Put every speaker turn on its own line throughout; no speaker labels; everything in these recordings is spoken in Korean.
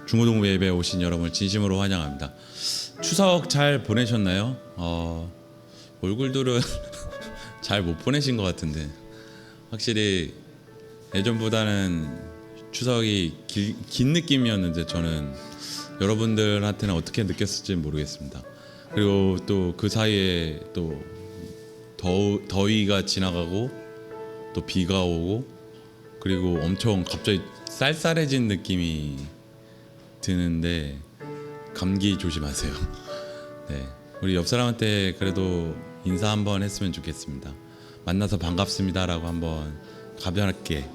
중고등부 예배에 오신 여러분을 진심으로 환영합니다. 추석 잘 보내셨나요? 얼굴들은 잘 못 보내신 것 같은데 확실히 예전보다는 추석이 긴 느낌이었는데 저는 여러분들한테는 어떻게 느꼈을지 모르겠습니다. 그리고 또 그 사이에 또 더위가 지나가고 또 비가 오고 그리고 엄청 갑자기 쌀쌀해진 느낌이 드는데 감기 조심하세요. 네, 우리 옆 사람한테 그래도 인사 한번 했으면 좋겠습니다. 만나서 반갑습니다라고 한번 가볍게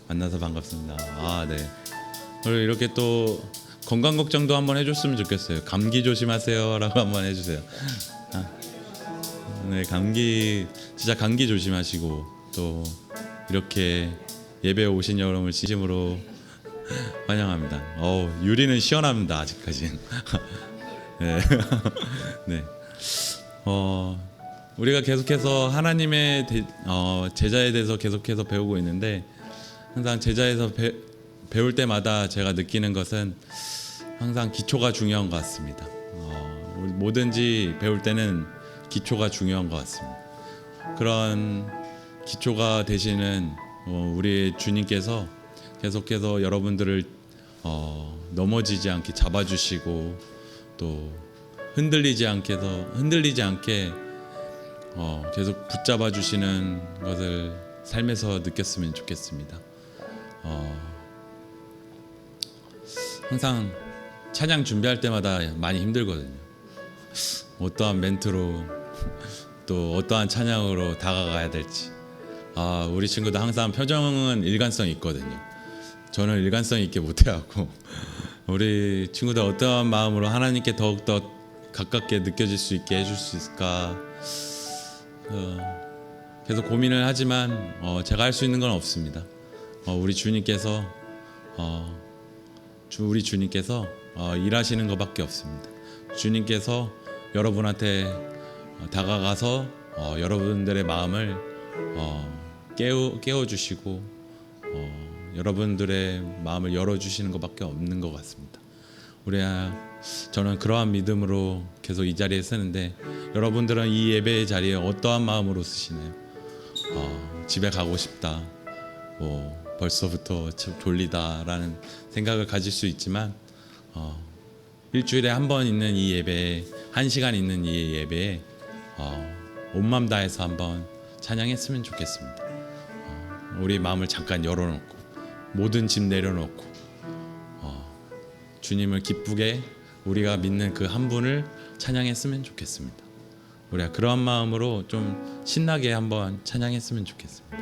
만나서 반갑습니다. 네. 그리고 이렇게 또 건강 걱정도 한번 해줬으면 좋겠어요. 감기 조심하세요라고 한번 해주세요. 네, 진짜 감기 조심하시고 또 이렇게 예배에 오신 여러분을 진심으로 환영합니다. 유리는 시원합니다. 아직까지는. 네. 네. 우리가 계속해서 하나님의 제자에 대해서 계속해서 배우고 있는데 항상 제자에서 배울 때마다 제가 느끼는 것은 항상 기초가 중요한 것 같습니다. 뭐든지 배울 때는 기초가 중요한 것 같습니다. 그런 기초가 되시는 우리 주님께서 계속해서 여러분들을 넘어지지 않게 잡아주시고 또 흔들리지 않게 계속 붙잡아 주시는 것을 삶에서 느꼈으면 좋겠습니다. 항상 찬양 준비할 때마다 많이 힘들거든요. 어떠한 멘트로 또 어떠한 찬양으로 다가가야 될지. 우리 친구도 항상 표정은 일관성이 있거든요. 저는 일관성 있게 못해갖고 우리 친구들 어떠한 마음으로 하나님께 더욱더 가깝게 느껴질 수 있게 해줄 수 있을까 계속 고민을 하지만 제가 할 수 있는 건 없습니다. 우리 주님께서 일하시는 것밖에 없습니다. 주님께서 여러분한테 다가가서 여러분들의 마음을 깨워주시고 여러분들의 마음을 열어주시는 것밖에 없는 것 같습니다. 저는 그러한 믿음으로 계속 이 자리에 서는데 여러분들은 이 예배의 자리에 어떠한 마음으로 쓰시나요? 집에 가고 싶다, 벌써부터 졸리다라는 생각을 가질 수 있지만 일주일에 한 번 있는 이 예배에 1시간 있는 이 예배에 온 마음 다해서 한번 찬양했으면 좋겠습니다. 우리 마음을 잠깐 열어놓고 모든 짐 내려놓고 주님을 기쁘게 우리가 믿는 그 한 분을 찬양했으면 좋겠습니다. 우리가 그러한 마음으로 좀 신나게 한번 찬양했으면 좋겠습니다.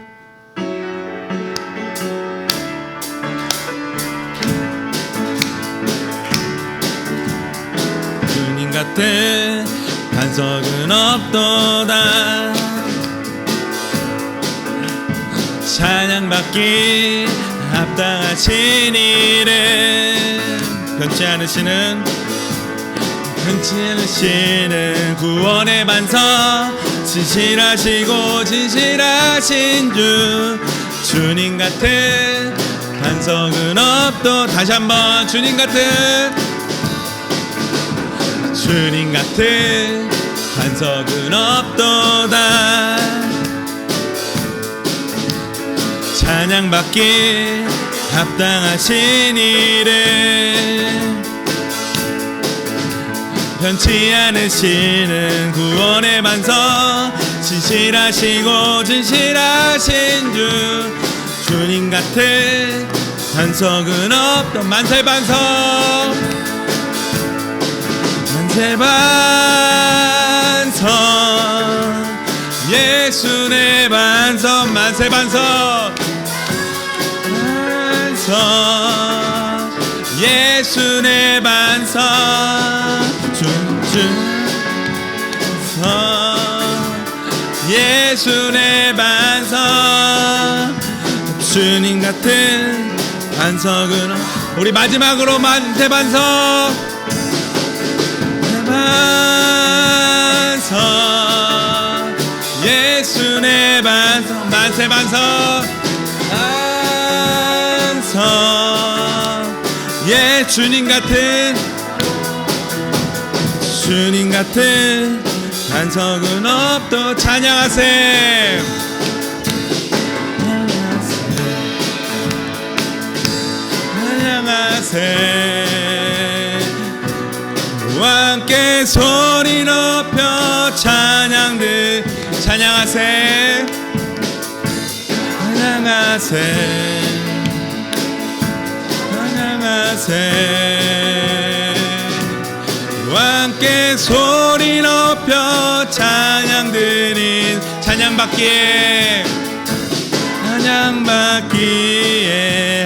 주님 같은 반석은 없도다. 찬양받기 합당하신 이름 변치 않으시는 구원의 반석 진실하신 주님 같은 반석은 없도 다시 한번 주님 같은 반석은 없도다. 찬양받기 합당하신 이름 변치 않으시는 구원의 반석 진실하신 주님 같은 반석은 없던 만세 반석 예수의 반석 만세 반석 예수의 반석 예수의 반석 주님 같은 반석은 우리 마지막으로 만세 반석 예수의 반석 만세 반석 예, 주님 같은 반석은 없도 찬양하세. 우와 함께 소리 높여 찬양하세. 우와 함께 소리 높여 찬양드린 찬양받기에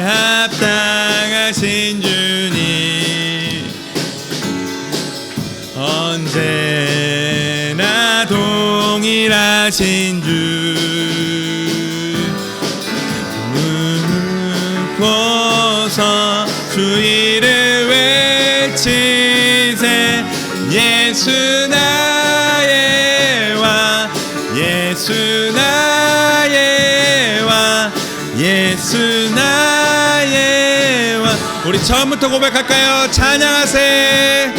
합당하신 주님 언제나 동일하신 주 묻고서 주 이름 외치세. 예수 나의 왕 예수 나의 왕 예수 나의 왕. 우리 처음부터 고백할까요? 찬양하세.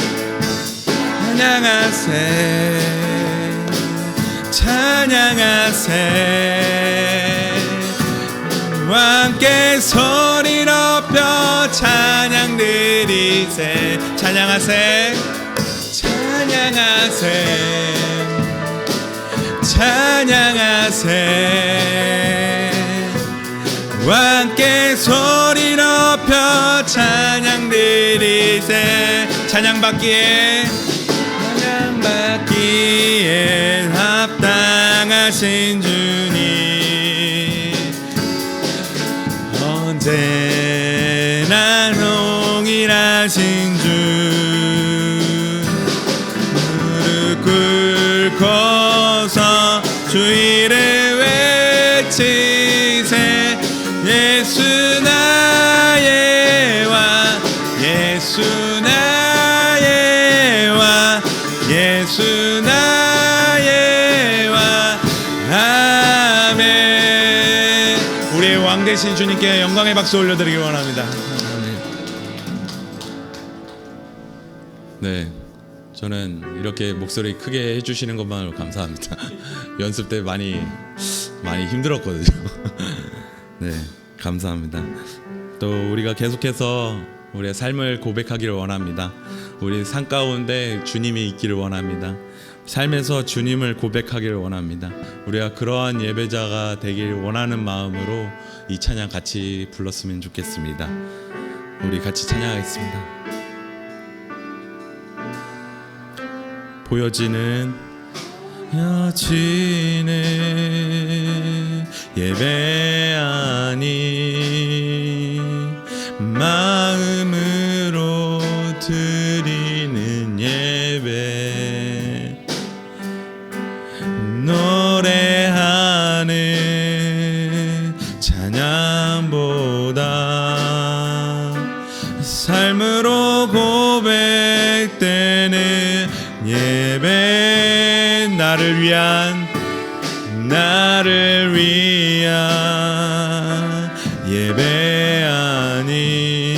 함께 소리 높여 찬양드리세. 찬양하세. 함께 소리 높여 찬양드리세. 찬양받기에 합당하신 주님 언제나 동일하신 주 무릎 꿇고서 주 이름 외치세. 예수 나의 왕 예수 나의 왕 예수 나의 왕. 아멘. 우리의 왕 되신 주님께 영광의 박수 올려드리기 원합니다. 네, 저는 이렇게 목소리 크게 해주시는 것만으로 감사합니다. 연습 때 많이 힘들었거든요. 네, 감사합니다. 또 우리가 계속해서 우리의 삶을 고백하기를 원합니다. 우리 삶 가운데 주님이 있기를 원합니다. 삶에서 주님을 고백하기를 원합니다. 우리가 그러한 예배자가 되길 원하는 마음으로 이 찬양 같이 불렀으면 좋겠습니다. 우리 같이 찬양하겠습니다. 보여지는 예배 아니 마음으로 드리는 예배 노래하는 찬양보다 삶으로 고백되는 예배 나를 위한 예배 아니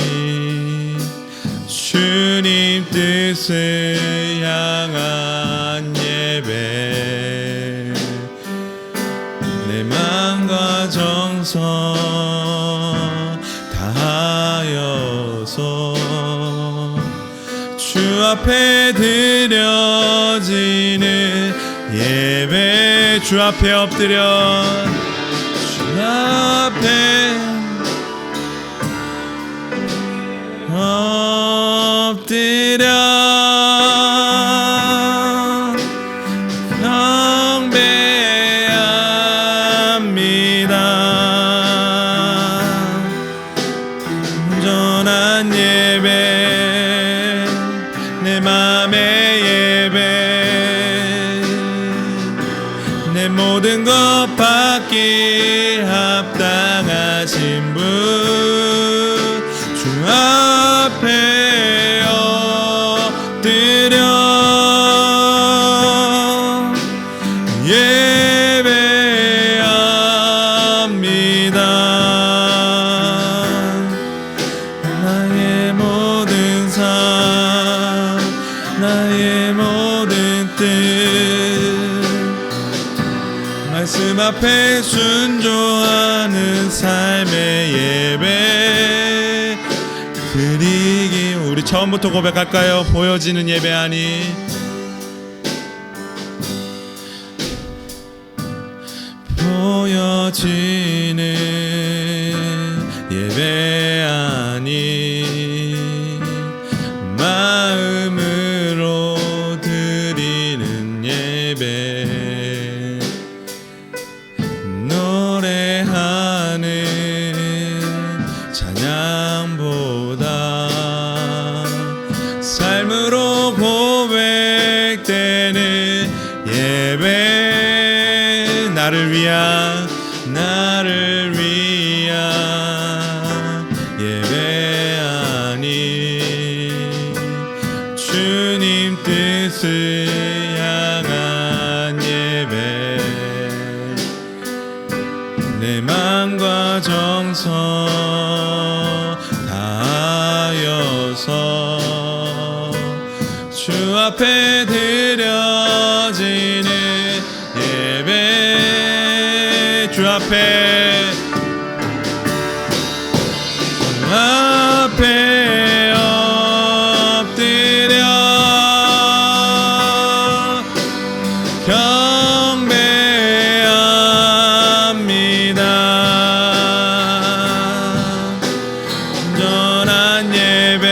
주님 뜻을 향한 예배 내 마음과 정성 다하여서 주 앞에 드려지는 예배 주 앞에 엎드려 주 앞에 엎드려 경배합니다. 온전한 예배 내 맘의 예배 내 모든 것 받기 합당하신 분 주 앞에 엎드려 예배합니다. 나의 앞에 순종하는 삶의 예배 드리기. 우리 처음부터 고백할까요? 보여지는 예배 아니 보여지는 예배 아니 마음으로 드리는 예배 노래하는 찬양보다 삶으로 고백되는 예배 나를 위한 예배 아니 주님 뜻을 향한 예배 내 맘과 정성 다하여서 주 앞에 드려지는 예배 주 앞에 엎드려 경배합니다. 온전한 예배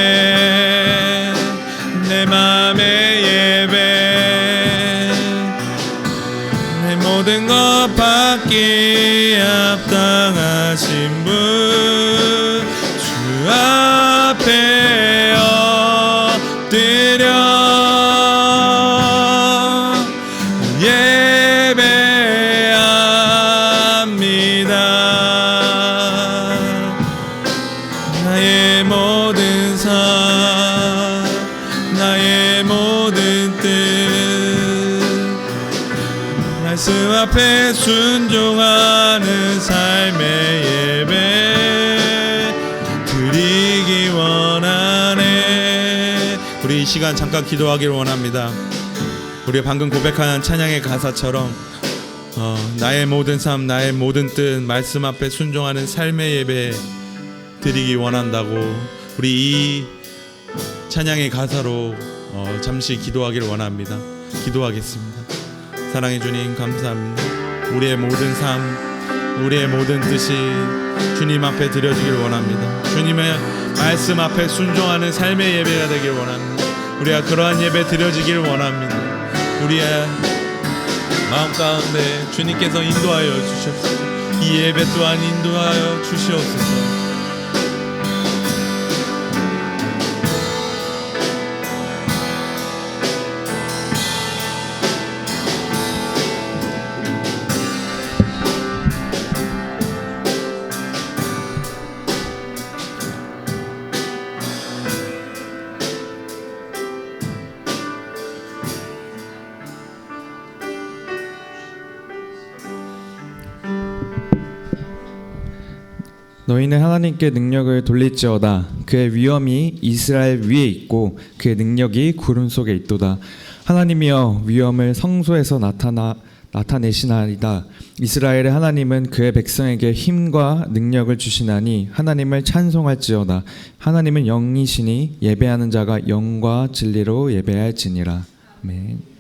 내 맘의 예배 내 모든 것 받기에 합당하신 분 주 앞에 엎드려 예배합니다. 나의 모든 삶 나의 모든 뜻 말씀 앞에 순종하는 삶의 예배 드리기 원하네. 우리 이 시간 잠깐 기도하기를 원합니다. 우리 방금 고백한 찬양의 가사처럼 나의 모든 삶 나의 모든 뜻 말씀 앞에 순종하는 삶의 예배 드리기 원한다고 우리 이 찬양의 가사로 잠시 기도하기를 원합니다. 기도하겠습니다. 사랑의 주님 감사합니다. 우리의 모든 삶 우리의 모든 뜻이 주님 앞에 드려지기를 원합니다. 주님의 말씀 앞에 순종하는 삶의 예배가 되길 원합니다. 우리가 그러한 예배 드려지기를 원합니다. 우리의 마음 가운데 주님께서 인도하여 주시옵소서. 이 예배 또한 인도하여 주시옵소서.
너희는 하나님께 능력을 돌릴지어다. 그의 위엄이 이스라엘 위에 있고 그의 능력이 구름 속에 있도다. 하나님이여 위엄을 성소에서 나타내시나이다. 이스라엘의 하나님은 그의 백성에게 힘과 능력을 주시나니 하나님을 찬송할지어다. 하나님은 영이시니 예배하는 자가 영과 진리로 예배할지니라. 아멘.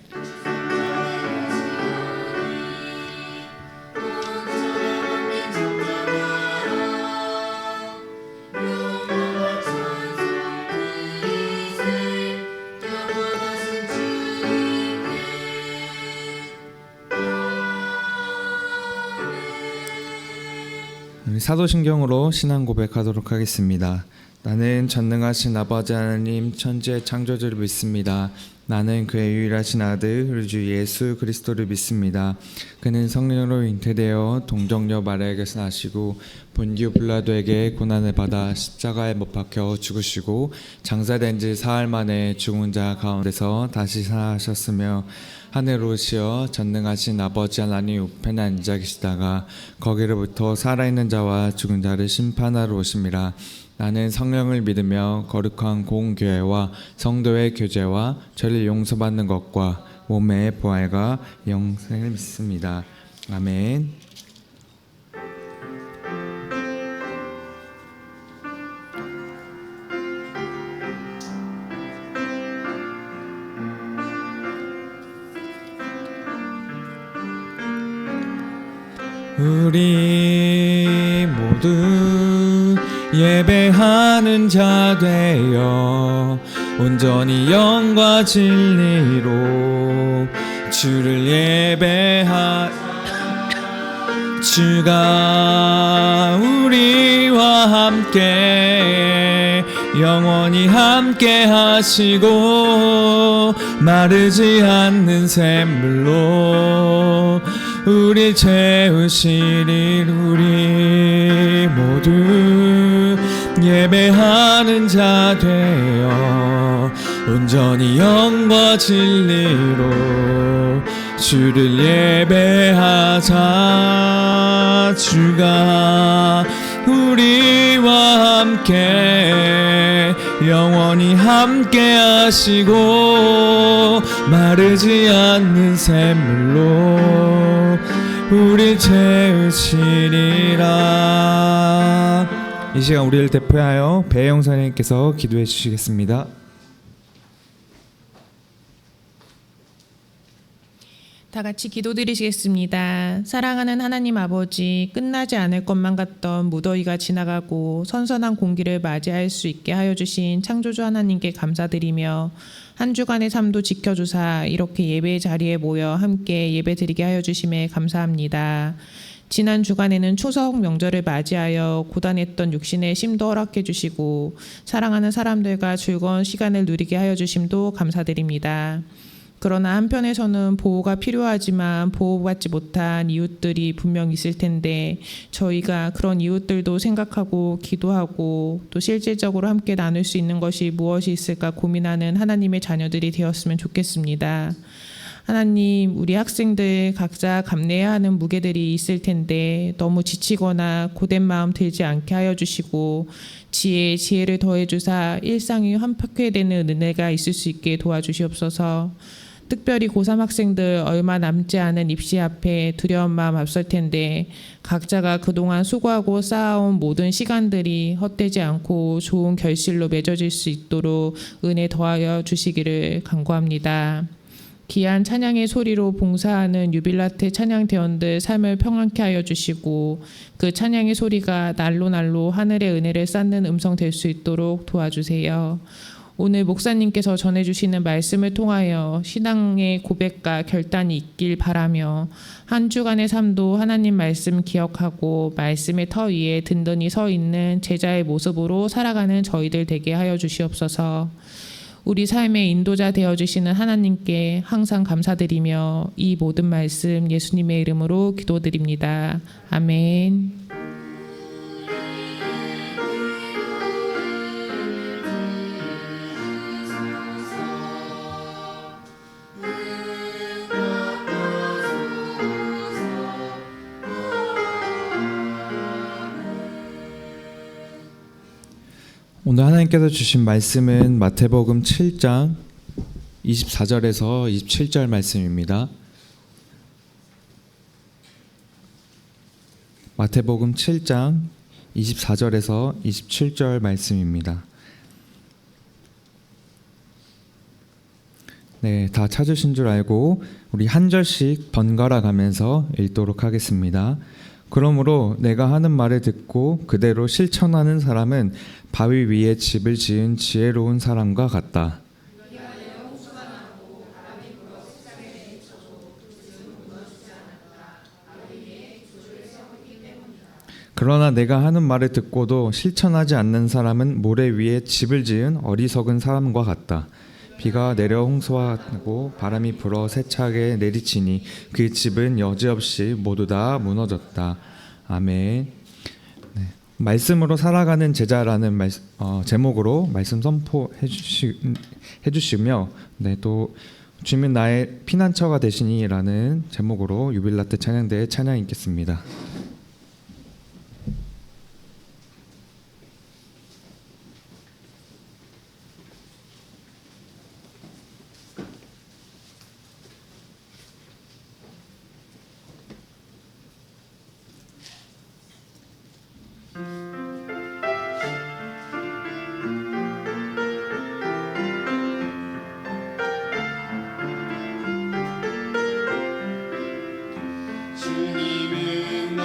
사도신경으로 신앙 고백하도록 하겠습니다. 나는 전능하신 아버지 하나님 천지의 창조주를 믿습니다. 나는 그의 유일하신 아들 우리 주 예수 그리스도를 믿습니다. 그는 성령으로 잉태되어 동정녀 마리아에게서 나시고 본디오 빌라도에게 고난을 받아 십자가에 못 박혀 죽으시고 장사된 지 사흘 만에 죽은 자 가운데서 다시 살아나셨으며 하늘로 오시어 전능하신 아버지 하나님 우편에 앉아 계시다가 거기로부터 살아있는 자와 죽은 자를 심판하러 오심이라. 나는 성령을 믿으며 거룩한 공교회와 성도의 교제와 죄를 용서받는 것과 몸의 부활과 영생을 믿습니다. 아멘. 우리 모두 예배하는 자 되어 온전히 영과 진리로 주를 주가 우리와 함께 영원히 함께 하시고 마르지 않는 샘물로 우리 채우시리. 우리 모두 예배하는 자 되어 온전히 영과 진리로 주를 예배하자. 주가 우리와 함께 영원히 함께 하시고 마르지 않는 샘물로 우리 채우시리라. 이 시간 우리를 대표하여 배영 선생님께서 기도해 주시겠습니다.
다 같이 기도드리시겠습니다. 사랑하는 하나님 아버지, 끝나지 않을 것만 같던 무더위가 지나가고 선선한 공기를 맞이할 수 있게 하여 주신 창조주 하나님께 감사드리며 한 주간의 삶도 지켜주사 이렇게 예배 자리에 모여 함께 예배드리게 하여 주심에 감사합니다. 지난 주간에는 추석 명절을 맞이하여 고단했던 육신의 쉼도 허락해 주시고 사랑하는 사람들과 즐거운 시간을 누리게 하여 주심도 감사드립니다. 그러나 한편에서는 보호가 필요하지만 보호받지 못한 이웃들이 분명 있을 텐데 저희가 그런 이웃들도 생각하고 기도하고 또 실질적으로 함께 나눌 수 있는 것이 무엇이 있을까 고민하는 하나님의 자녀들이 되었으면 좋겠습니다. 하나님, 우리 학생들 각자 감내해야 하는 무게들이 있을 텐데 너무 지치거나 고된 마음 들지 않게 하여 주시고 지혜를 더해 주사 일상이 환팍해 되는 은혜가 있을 수 있게 도와주시옵소서. 특별히 고3 학생들 얼마 남지 않은 입시 앞에 두려운 마음 앞설 텐데 각자가 그동안 수고하고 쌓아온 모든 시간들이 헛되지 않고 좋은 결실로 맺어질 수 있도록 은혜 더하여 주시기를 간구합니다. 귀한 찬양의 소리로 봉사하는 유빌라테 찬양대원들 삶을 평안케 하여 주시고 그 찬양의 소리가 날로 하늘의 은혜를 쌓는 음성 될 수 있도록 도와주세요. 오늘 목사님께서 전해주시는 말씀을 통하여 신앙의 고백과 결단이 있길 바라며 한 주간의 삶도 하나님 말씀 기억하고 말씀의 터 위에 든든히 서 있는 제자의 모습으로 살아가는 저희들 되게 하여 주시옵소서. 우리 삶의 인도자 되어주시는 하나님께 항상 감사드리며 이 모든 말씀 예수님의 이름으로 기도드립니다. 아멘.
오늘 하나님께서 주신 말씀은 마태복음 7장 24절에서 27절 말씀입니다. 마태복음 7장 24절에서 27절 말씀입니다. 네, 다 찾으신 줄 알고 우리 한 절씩 번갈아 가면서 읽도록 하겠습니다. 그러므로 내가 하는 말을 듣고 그대로 실천하는 사람은 바위 위에 집을 지은 지혜로운 사람과 같다. 그러나 내가 하는 말을 듣고도 실천하지 않는 사람은 모래 위에 집을 지은 어리석은 사람과 같다. 비가 내려 홍수하고 바람이 불어 세차게 내리치니 그 집은 여지없이 모두 다 무너졌다. 아멘. 네. 말씀으로 살아가는 제자라는 제목으로 말씀 선포해 주시며 네, 또 주님 나의 피난처가 되시니라는 제목으로 유빌라테 찬양대의 찬양 읽겠습니다.
주님은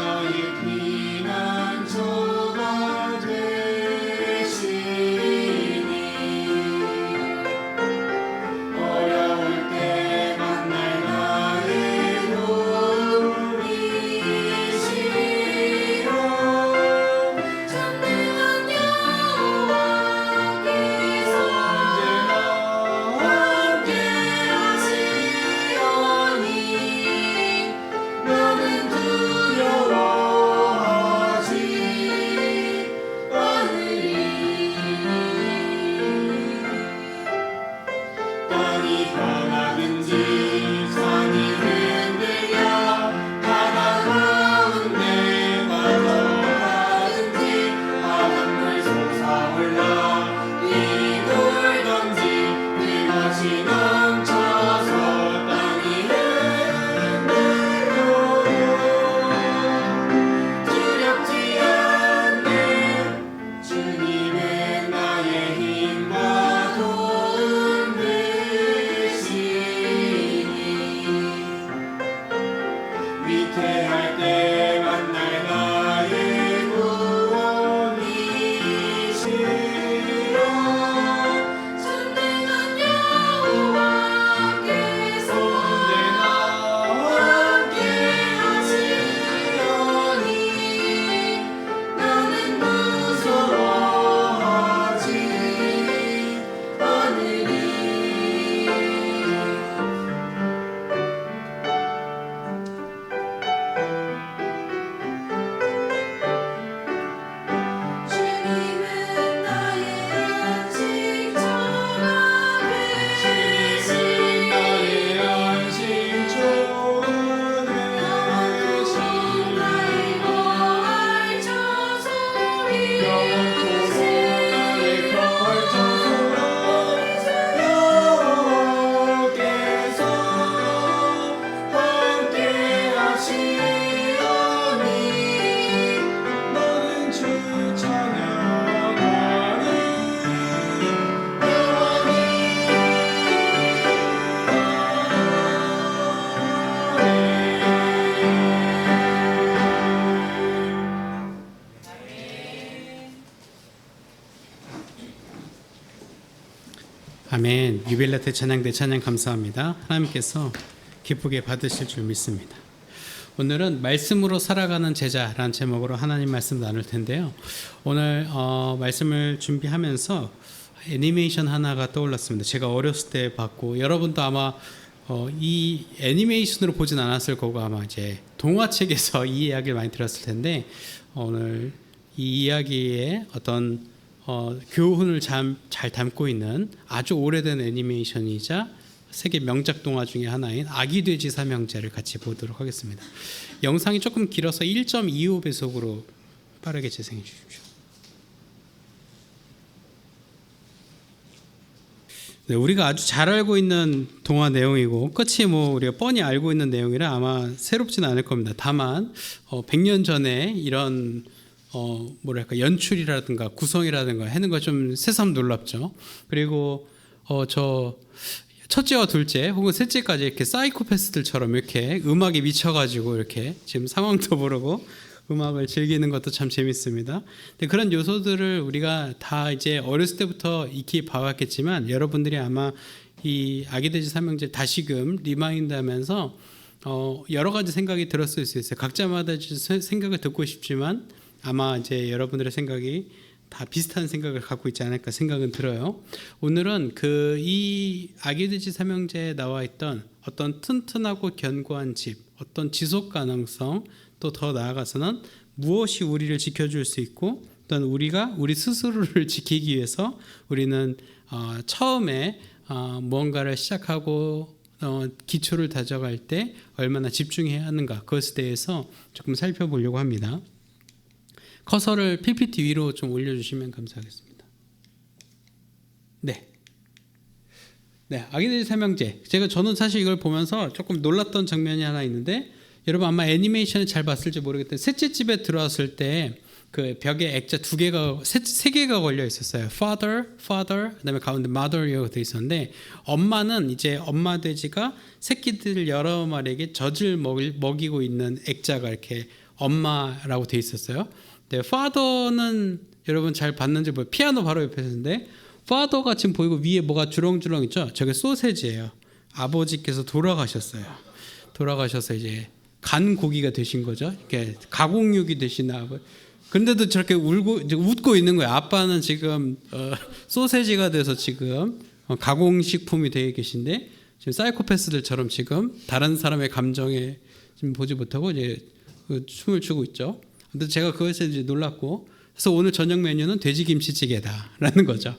아멘. 유빌라 때 찬양 대 찬양 감사합니다. 하나님께서 기쁘게 받으실 줄 믿습니다. 오늘은 말씀으로 살아가는 제자라는 제목으로 하나님 말씀 나눌 텐데요. 오늘 말씀을 준비하면서 애니메이션 하나가 떠올랐습니다. 제가 어렸을 때 봤고 여러분도 아마 이 애니메이션으로 보진 않았을 거고 아마 이제 동화책에서 이 이야기를 많이 들었을 텐데 오늘 이 이야기의 어떤 교훈을 잘 담고 있는 아주 오래된 애니메이션이자 세계 명작 동화 중에 하나인 아기 돼지 삼형제를 같이 보도록 하겠습니다. 영상이 조금 길어서 1.25배속으로 빠르게 재생해 주십시오. 네, 우리가 아주 잘 알고 있는 동화 내용이고 끝이 우리가 뻔히 알고 있는 내용이라 아마 새롭지는 않을 겁니다. 다만 100년 전에 이런 뭐랄까 연출이라든가 구성이라든가 하는 거 좀 새삼 놀랍죠. 그리고 저 첫째와 둘째 혹은 셋째까지 이렇게 사이코패스들처럼 이렇게 음악에 미쳐가지고 이렇게 지금 상황도 모르고 음악을 즐기는 것도 참 재밌습니다. 근데 그런 요소들을 우리가 다 이제 어렸을 때부터 익히 봐왔겠지만 여러분들이 아마 이 아기돼지 삼형제 다시금 리마인드하면서 여러 가지 생각이 들었을 수 있어요. 각자마다 생각을 듣고 싶지만 아마 이제 여러분들의 생각이 다 비슷한 생각을 갖고 있지 않을까 생각은 들어요. 오늘은 이 아기돼지 삼형제에 나와 있던 어떤 튼튼하고 견고한 집, 어떤 지속 가능성, 또 더 나아가서는 무엇이 우리를 지켜줄 수 있고 또는 우리가 우리 스스로를 지키기 위해서 우리는 처음에 무언가를 시작하고 기초를 다져갈 때 얼마나 집중해야 하는가 그것에 대해서 조금 살펴보려고 합니다. 커서를 PPT 위로 좀 올려주시면 감사하겠습니다. 네, 아기돼지 삼형제. 저는 사실 이걸 보면서 조금 놀랐던 장면이 하나 있는데 여러분 아마 애니메이션을 잘 봤을지 모르겠는데 셋째 집에 들어왔을 때 그 벽에 액자 세 개가 걸려 있었어요. Father, 그다음에 가운데 Mother이라고 돼 있었는데 엄마는 이제 엄마 돼지가 새끼들 여러 마리에게 젖을 먹이고 있는 액자가 이렇게 엄마라고 돼 있었어요. 네, Father는 여러분 잘 봤는지 모르겠어요. 피아노 바로 옆에 있는데 Father가 지금 보이고 위에 뭐가 주렁주렁 있죠? 저게 소세지예요. 아버지께서 돌아가셔서 이제 간 고기가 되신 거죠. 이렇게 가공육이 되신 아버지. 근데도 저렇게 웃고 있는 거예요. 아빠는 지금 소세지가 돼서 지금 가공식품이 되어 계신데 지금 사이코패스들처럼 지금 다른 사람의 감정에 지금 보지 못하고 이제 춤을 추고 있죠. 근데 제가 그것에 이제 놀랐고 그래서 오늘 저녁 메뉴는 돼지 김치찌개다라는 거죠.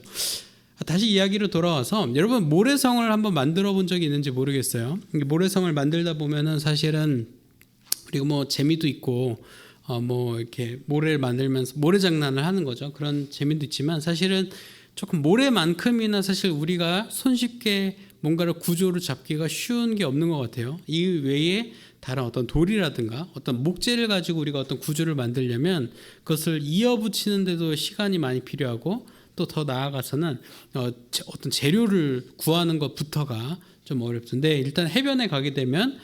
다시 이야기로 돌아와서 여러분 모래성을 한번 만들어 본 적이 있는지 모르겠어요. 모래성을 만들다 보면은 사실은 우리가 재미도 있고 이렇게 모래를 만들면서 모래 장난을 하는 거죠. 그런 재미도 있지만 사실은 조금 모래만큼이나 사실 우리가 손쉽게 뭔가를 구조를 잡기가 쉬운 게 없는 것 같아요. 이 외에 다른 어떤 돌이라든가 어떤 목재를 가지고 우리가 어떤 구조를 만들려면 그것을 이어붙이는 데도 시간이 많이 필요하고 또 더 나아가서는 어떤 재료를 구하는 것부터가 좀 어렵던데 일단 해변에 가게 되면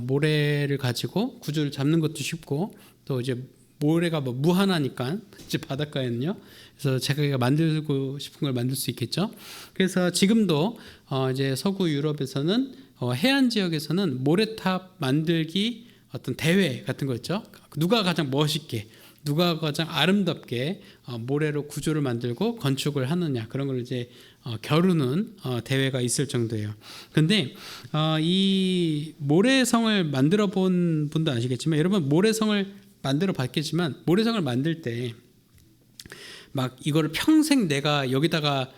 모래를 가지고 구조를 잡는 것도 쉽고 또 이제 모래가 무한하니까 이제 바닷가에는요. 그래서 제가 만들고 싶은 걸 만들 수 있겠죠. 그래서 지금도 이제 서구 유럽에서는 해안 지역에서는 모래탑 만들기 어떤 대회 같은 거 있죠. 누가 가장 멋있게, 누가 가장 아름답게 모래로 구조를 만들고 건축을 하느냐 그런 걸 이제 겨루는 대회가 있을 정도예요. 근데 이 모래성을 만들어 본 분도 아시겠지만 여러분 모래성을 만들어 봤겠지만 모래성을 만들 때 막 이거를 평생 내가 여기다가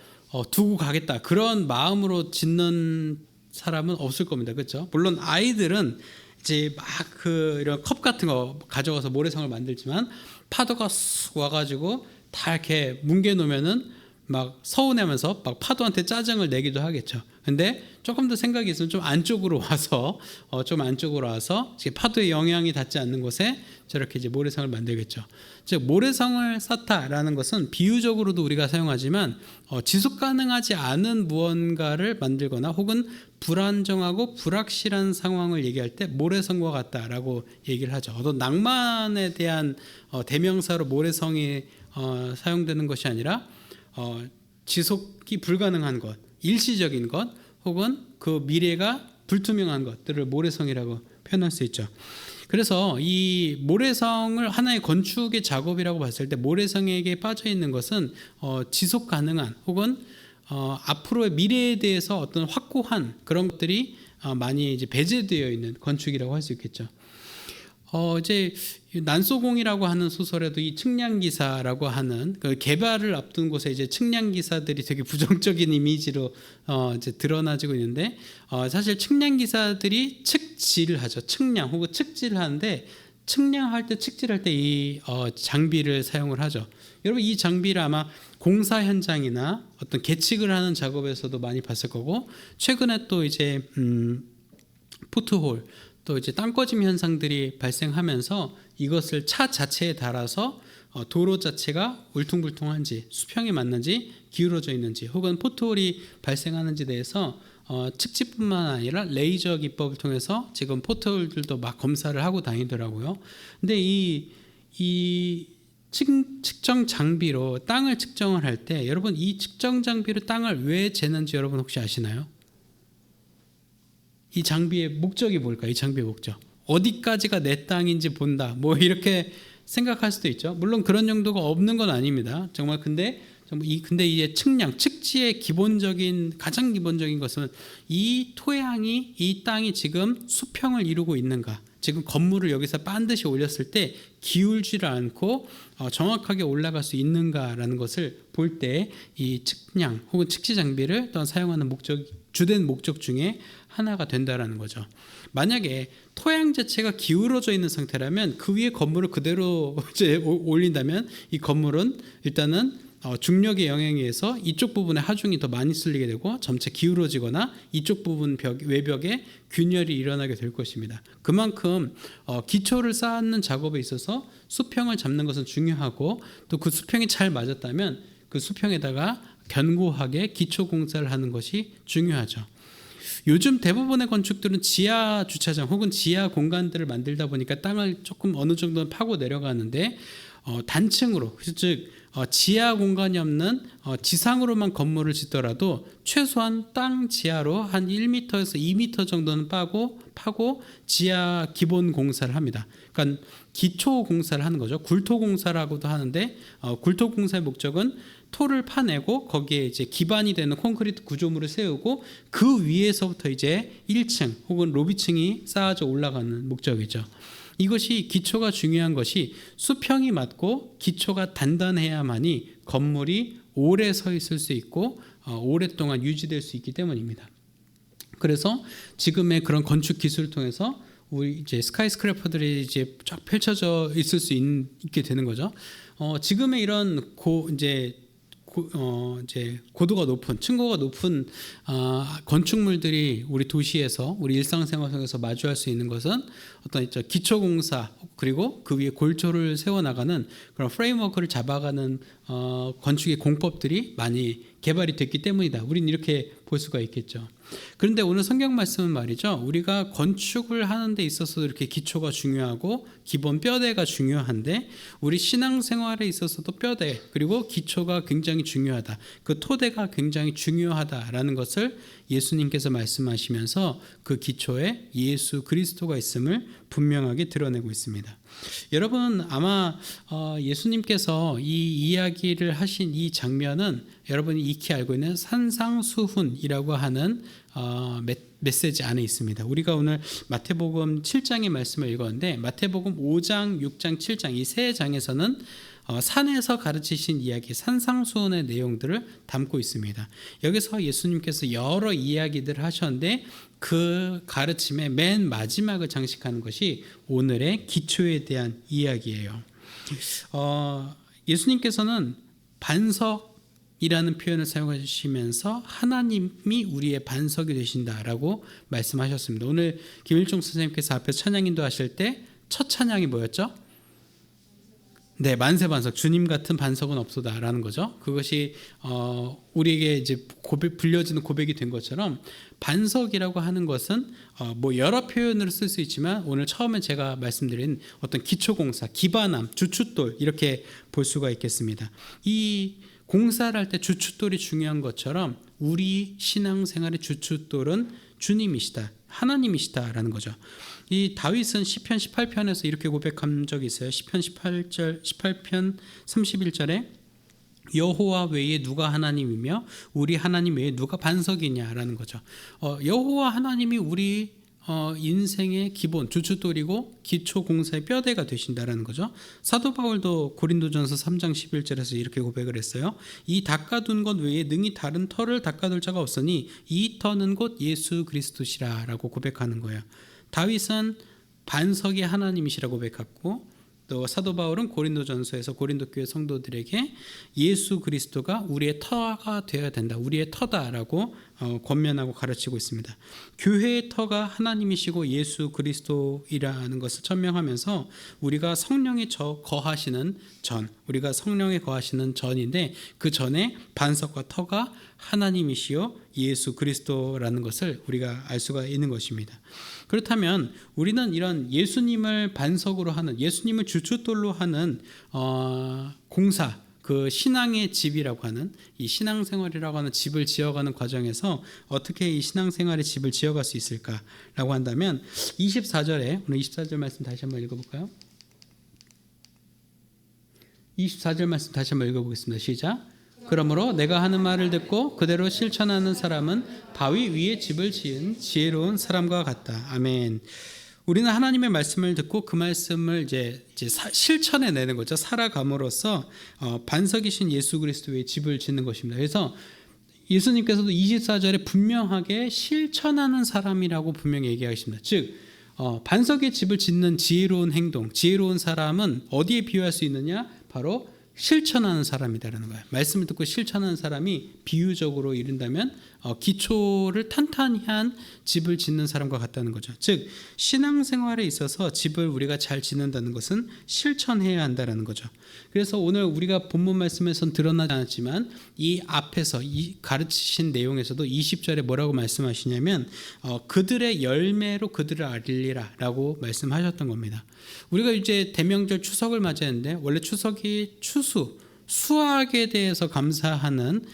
두고 가겠다 그런 마음으로 짓는 사람은 없을 겁니다. 그렇죠? 물론 아이들은 이제 막 이런 컵 같은 거 가져가서 모래성을 만들지만 파도가 쑥 와가지고 다 이렇게 뭉개 놓으면은 막 서운해하면서 막 파도한테 짜증을 내기도 하겠죠. 근데 조금 더 생각이 있으면 좀 안쪽으로 와서 파도의 영향이 닿지 않는 곳에 저렇게 이제 모래성을 만들겠죠. 즉 모래성을 쌓다라는 것은 비유적으로도 우리가 사용하지만 지속 가능하지 않은 무언가를 만들거나 혹은 불안정하고 불확실한 상황을 얘기할 때 모래성과 같다라고 얘기를 하죠. 어떤 낭만에 대한 대명사로 모래성이 사용되는 것이 아니라 지속이 불가능한 것, 일시적인 것 혹은 그 미래가 불투명한 것들을 모래성이라고 표현할 수 있죠. 그래서 이 모래성을 하나의 건축의 작업이라고 봤을 때 모래성에게 빠져 있는 것은 지속 가능한 혹은 앞으로의 미래에 대해서 어떤 확고한 그런 것들이 많이 이제 배제되어 있는 건축이라고 할 수 있겠죠. 이제 난소공이라고 하는 소설에도 이 측량기사라고 하는 그 개발을 앞둔 곳에 이제 측량기사들이 되게 부정적인 이미지로 이제 드러나지고 있는데 사실 측량기사들이 측질을 하죠. 측량 혹은 측질을 하는데 측량할 때 측질할 때 이 장비를 사용을 하죠. 여러분 이 장비를 아마 공사 현장이나 어떤 계측을 하는 작업에서도 많이 봤을 거고 최근에 또 이제 포트홀 또 이제 땅꺼짐 현상들이 발생하면서 이것을 차 자체에 달아서 도로 자체가 울퉁불퉁한지 수평이 맞는지 기울어져 있는지 혹은 포트홀이 발생하는지 대해서 측지뿐만 아니라 레이저 기법을 통해서 지금 포트홀들도 막 검사를 하고 다니더라고요. 근데 이 측정 장비로 땅을 측정을 할 때 여러분 이 측정 장비로 땅을 왜 재는지 여러분 혹시 아시나요? 이 장비의 목적이 뭘까요? 이 장비의 목적. 어디까지가 내 땅인지 본다. 뭐 이렇게 생각할 수도 있죠. 물론 그런 용도가 없는 건 아닙니다. 정말 근데 이제 측량, 측지의 가장 기본적인 것은 이 토양이 이 땅이 지금 수평을 이루고 있는가. 지금 건물을 여기서 반드시 올렸을 때 기울지를 않고 정확하게 올라갈 수 있는가라는 것을 볼 때 이 측량 혹은 측지 장비를 또한 사용하는 주된 목적 중에 하나가 된다라는 거죠. 만약에 토양 자체가 기울어져 있는 상태라면 그 위에 건물을 그대로 이제 올린다면 이 건물은 일단은 중력의 영향에 의해서 이쪽 부분에 하중이 더 많이 쓸리게 되고 점차 기울어지거나 이쪽 부분 외벽에 균열이 일어나게 될 것입니다. 그만큼 기초를 쌓는 작업에 있어서 수평을 잡는 것은 중요하고 또 그 수평이 잘 맞았다면 그 수평에다가 견고하게 기초 공사를 하는 것이 중요하죠. 요즘 대부분의 건축들은 지하 주차장 혹은 지하 공간들을 만들다 보니까 땅을 조금 어느 정도는 파고 내려가는데 단층으로 즉 지하 공간이 없는 지상으로만 건물을 짓더라도 최소한 땅 지하로 한 1m에서 2m 정도는 파고 지하 기본 공사를 합니다. 그러니까 기초 공사를 하는 거죠. 굴토 공사라고도 하는데 굴토 공사의 목적은 토를 파내고 거기에 이제 기반이 되는 콘크리트 구조물을 세우고 그 위에서부터 이제 1층 혹은 로비층이 쌓아져 올라가는 목적이죠. 이것이 기초가 중요한 것이 수평이 맞고 기초가 단단해야만이 건물이 오래 서 있을 수 있고 오랫동안 유지될 수 있기 때문입니다. 그래서 지금의 그런 건축 기술을 통해서 우리 이제 스카이스크래퍼들이 이제 쫙 펼쳐져 있을 수 있게 되는 거죠. 지금의 이런 이제 고도가 높은 층고가 높은 건축물들이 우리 도시에서 우리 일상생활 속에서 마주할 수 있는 것은 어떤 기초공사 그리고 그 위에 골조를 세워나가는 그런 프레임워크를 잡아가는 건축의 공법들이 많이 개발이 됐기 때문이다. 우리는 이렇게 볼 수가 있겠죠. 그런데 오늘 성경 말씀은 말이죠. 우리가 건축을 하는 데 있어서 이렇게 기초가 중요하고 기본 뼈대가 중요한데 우리 신앙생활에 있어서도 뼈대 그리고 기초가 굉장히 중요하다. 그 토대가 굉장히 중요하다라는 것을 예수님께서 말씀하시면서 그 기초에 예수 그리스도가 있음을 분명하게 드러내고 있습니다. 여러분 아마 예수님께서 이 이야기를 하신 이 장면은 여러분이 익히 알고 있는 산상수훈이라고 하는 메시지 안에 있습니다. 우리가 오늘 마태복음 7장의 말씀을 읽었는데 마태복음 5장, 6장, 7장 이 세 장에서는 산에서 가르치신 이야기 산상수훈의 내용들을 담고 있습니다. 여기서 예수님께서 여러 이야기들을 하셨는데 그 가르침의 맨 마지막을 장식하는 것이 오늘의 기초에 대한 이야기예요. 예수님께서는 반석이라는 표현을 사용하시면서 하나님이 우리의 반석이 되신다라고 말씀하셨습니다. 오늘 김일종 선생님께서 앞에서 찬양 인도하실 때 첫 찬양이 뭐였죠? 네, 만세반석 주님 같은 반석은 없소다라는 거죠. 그것이 우리에게 이제 불려지는 고백이 된 것처럼 반석이라고 하는 것은 뭐 여러 표현으로 쓸 수 있지만 오늘 처음에 제가 말씀드린 어떤 기초공사, 기반함, 주춧돌 이렇게 볼 수가 있겠습니다. 이 공사를 할 때 주춧돌이 중요한 것처럼 우리 신앙생활의 주춧돌은 주님이시다, 하나님이시다라는 거죠. 이 다윗은 시편 18편에서 이렇게 고백한 적이 있어요. 시편 18편 31절에 여호와 외에 누가 하나님이며 우리 하나님 외에 누가 반석이냐라는 거죠. 여호와 하나님이 우리 인생의 기본 주춧돌이고 기초 공사의 뼈대가 되신다라는 거죠. 사도 바울도 고린도전서 3장 11절에서 이렇게 고백을 했어요. 이 닦아둔 것 외에 능히 다른 터를 닦아둘 자가 없으니 이 터는 곧 예수 그리스도시라라고 고백하는 거예요. 다윗은 반석이 하나님이시라고 고백했고, 또 사도 바울은 고린도전서에서 고린도 교회 성도들에게 예수 그리스도가 우리의 터가 되어야 된다, 우리의 터다라고 권면하고 가르치고 있습니다. 교회의 터가 하나님이시고 예수 그리스도이라는 것을 천명하면서 우리가 성령이 거하시는 전, 우리가 성령에 거하시는 전인데 그 전에 반석과 터가 하나님이시요 예수 그리스도라는 것을 우리가 알 수가 있는 것입니다. 그렇다면 우리는 이런 예수님을 반석으로 하는, 예수님을 주춧돌로 하는 공사, 그 신앙의 집이라고 하는, 이 신앙생활이라고 하는 집을 지어가는 과정에서 어떻게 이 신앙생활의 집을 지어갈 수 있을까라고 한다면 24절에, 오늘 24절 말씀 다시 한번 읽어볼까요? 24절 말씀 다시 한번 읽어보겠습니다. 시작. 그러므로 내가 하는 말을 듣고 그대로 실천하는 사람은 바위 위에 집을 지은 지혜로운 사람과 같다. 아멘. 우리는 하나님의 말씀을 듣고 그 말씀을 이제 실천해 내는 거죠. 살아감으로써 반석이신 예수 그리스도의 집을 짓는 것입니다. 그래서 예수님께서도 24절에 분명하게 실천하는 사람이라고 분명히 얘기하십니다. 즉 반석의 집을 짓는 지혜로운 행동, 지혜로운 사람은 어디에 비유할 수 있느냐? 바로 실천하는 사람이다라는 거예요. 말씀을 듣고 실천하는 사람이 비유적으로 이른다면 기초를 탄탄히 한 집을 짓는 사람과 같다는 거죠. 즉 신앙생활에 있어서 집을 우리가 잘 짓는다는 것은 실천해야 한다는 거죠. 그래서 오늘 우리가 본문 말씀에선 드러나지 않았지만 이 앞에서 이 가르치신 내용에서도 20절에 뭐라고 말씀하시냐면 그들의 열매로 그들을 알리라 라고 말씀하셨던 겁니다. 우리가 이제 대명절 추석을 맞이했는데 원래 추석이 수학에 대해서 감사하는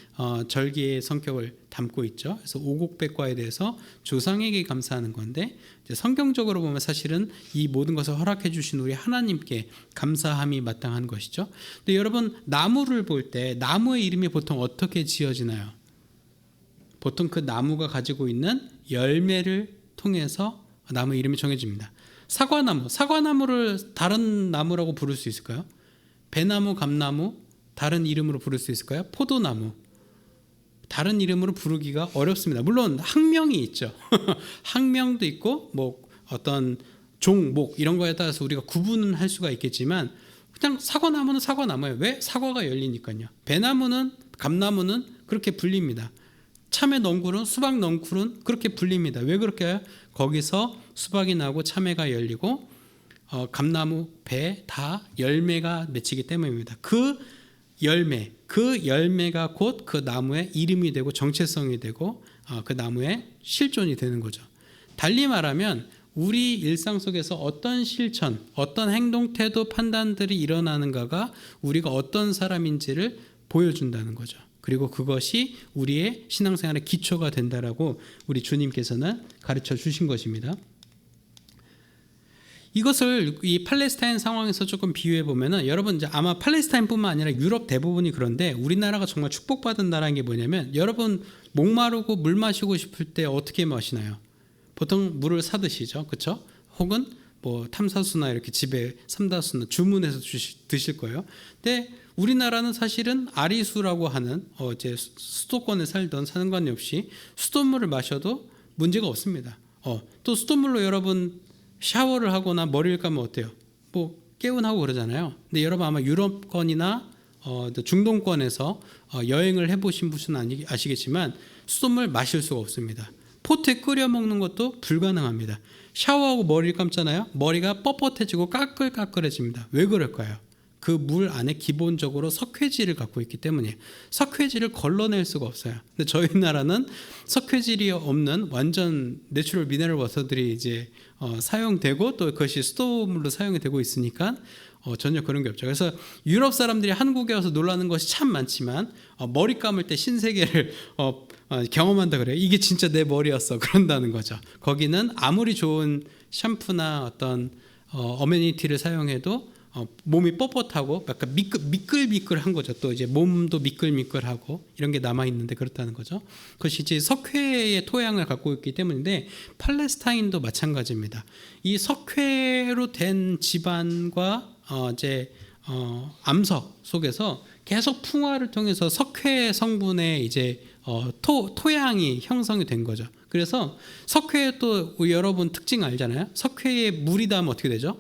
절기의 성격을 담고 있죠. 그래서 오곡백과에 대해서 조상에게 감사하는 건데 이제 성경적으로 보면 사실은 이 모든 것을 허락해 주신 우리 하나님께 감사함이 마땅한 것이죠. 근데 여러분 나무를 볼 때 나무의 이름이 보통 어떻게 지어지나요? 보통 그 나무가 가지고 있는 열매를 통해서 나무 이름이 정해집니다. 사과나무를 다른 나무라고 부를 수 있을까요? 배나무, 감나무 다른 이름으로 부를 수 있을까요? 포도나무 다른 이름으로 부르기가 어렵습니다. 물론 학명이 있죠. 학명도 있고 뭐 어떤 종목 이런 거에 따라서 우리가 구분은 할 수가 있겠지만 그냥 사과나무는 사과나무예요. 왜? 사과가 열리니까요. 배나무는 감나무는 그렇게 불립니다. 참외 넝쿨은 수박 넝쿨은 그렇게 불립니다. 왜 그렇게 해요? 거기서 수박이 나고 참외가 열리고 감나무, 배 다 열매가 맺히기 때문입니다. 그 열매가 곧 그 나무의 이름이 되고 정체성이 되고 그 나무의 실존이 되는 거죠. 달리 말하면 우리 일상 속에서 어떤 실천, 어떤 행동, 태도, 판단들이 일어나는가가 우리가 어떤 사람인지를 보여준다는 거죠. 그리고 그것이 우리의 신앙생활의 기초가 된다라고 우리 주님께서는 가르쳐 주신 것입니다. 이것을 이 팔레스타인 상황에서 조금 비유해 보면은 여러분 이제 아마 팔레스타인뿐만 아니라 유럽 대부분이 그런데 우리나라가 정말 축복받은 나라인 게 뭐냐면 여러분 목마르고 물 마시고 싶을 때 어떻게 마시나요? 보통 물을 사 드시죠, 그렇죠? 혹은 뭐 탐사수나 이렇게 집에 삼다수나 주문해서 드실 거예요. 근데 우리나라는 사실은 아리수라고 하는 이제 수도권에 살던 상관이 없이 수돗물을 마셔도 문제가 없습니다. 또 수돗물로 여러분 샤워를 하거나 머리를 감으면 어때요? 뭐 개운하고 그러잖아요. 근데 여러분 아마 유럽권이나 중동권에서 여행을 해보신 분은 아시겠지만 수돗물 마실 수가 없습니다. 포트에 끓여 먹는 것도 불가능합니다. 샤워하고 머리를 감잖아요. 머리가 뻣뻣해지고 까끌까끌해집니다. 왜 그럴까요? 그 물 안에 기본적으로 석회질을 갖고 있기 때문에 석회질을 걸러낼 수가 없어요. 근데 저희 나라는 석회질이 없는 완전 내추럴 미네랄 워터들이 이제 사용되고 또 그것이 수돗물로 사용이 되고 있으니까 전혀 그런 게 없죠. 그래서 유럽 사람들이 한국에 와서 놀라는 것이 참 많지만 머리 감을 때 신세계를 경험한다 그래요. 이게 진짜 내 머리였어 그런다는 거죠. 거기는 아무리 좋은 샴푸나 어떤 어메니티를 사용해도 몸이 뻣뻣하고 약간 미끌미끌한 거죠. 또 이제 몸도 미끌미끌하고 이런 게 남아 있는데 그렇다는 거죠. 그것이 이제 석회의 토양을 갖고 있기 때문인데 팔레스타인도 마찬가지입니다. 이 석회로 된 지반과 이제 암석 속에서 계속 풍화를 통해서 석회 성분의 이제 토양이 형성이 된 거죠. 그래서 석회의 또 여러분 특징 알잖아요. 석회에 물이 닿으면 어떻게 되죠?